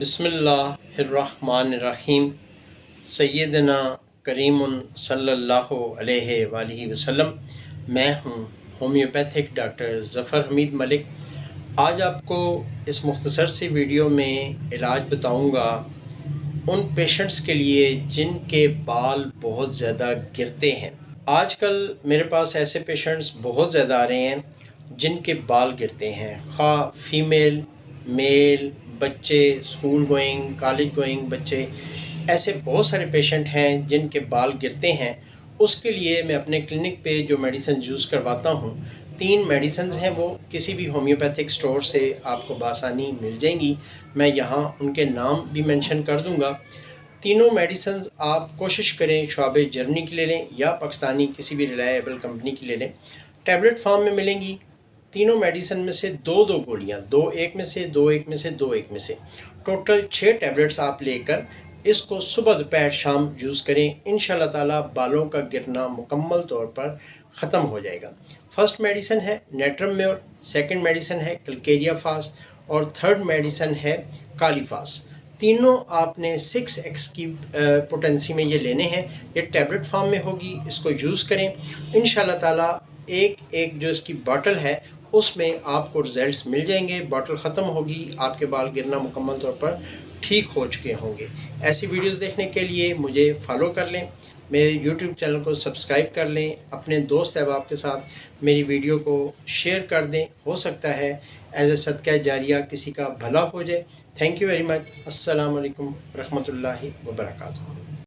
بسم اللہ الرحمن الرحیم سیدنا کریم صلی اللہ علیہ وآلہ وسلم۔ میں ہوں ہومیوپیتھک ڈاکٹر ظفر حمید ملک۔ آج آپ کو اس مختصر سی ویڈیو میں علاج بتاؤں گا ان پیشنٹس کے لیے جن کے بال بہت زیادہ گرتے ہیں۔ آج کل میرے پاس ایسے پیشنٹس بہت زیادہ آ رہے ہیں جن کے بال گرتے ہیں، خواہ فیمیل میل، بچے اسکول گوئنگ کالج گوئنگ بچے، ایسے بہت سارے پیشنٹ ہیں جن کے بال گرتے ہیں۔ اس کے لیے میں اپنے کلینک پہ جو میڈیسن یوز کرواتا ہوں، 3 میڈیسنز ہیں، وہ کسی بھی ہومیوپیتھک سٹور سے آپ کو بآسانی مل جائیں گی۔ میں یہاں ان کے نام بھی مینشن کر دوں گا۔ تینوں میڈیسنز آپ کوشش کریں شعب جرمنی کی لے لیں یا پاکستانی کسی بھی ریلائبل کمپنی کی لے لیں، ٹیبلٹ فارم میں ملیں گی۔ تینوں میڈیسن میں سے 2 گولیاں، 2 ایک میں سے، 2 ایک میں سے، 2 ایک میں سے، ٹوٹل 6 ٹیبلٹس آپ لے کر اس کو صبح دوپہر شام یوز کریں۔ انشاءاللہ تعالی بالوں کا گرنا مکمل طور پر ختم ہو جائے گا۔ فرسٹ میڈیسن ہے نیٹرم میور، سیکنڈ میڈیسن ہے کلکیریا فاس، اور تھرڈ میڈیسن ہے کالی فاس۔ تینوں آپ نے 6x کی پوٹنسی میں یہ لینے ہیں۔ یہ ٹیبلٹ فارم میں ہوگی، اس کو یوز کریں انشاءاللہ تعالی۔ ایک جو اس کی باٹل ہے اس میں آپ کو رزلٹس مل جائیں گے۔ باٹل ختم ہوگی، آپ کے بال گرنا مکمل طور پر ٹھیک ہو چکے ہوں گے۔ ایسی ویڈیوز دیکھنے کے لیے مجھے فالو کر لیں، میرے یوٹیوب چینل کو سبسکرائب کر لیں، اپنے دوست احباب کے ساتھ میری ویڈیو کو شیئر کر دیں۔ ہو سکتا ہے ایز اے صدقہ جاریہ کسی کا بھلا ہو جائے۔ Thank you very much. السلام علیکم ورحمۃ اللہ وبرکاتہ۔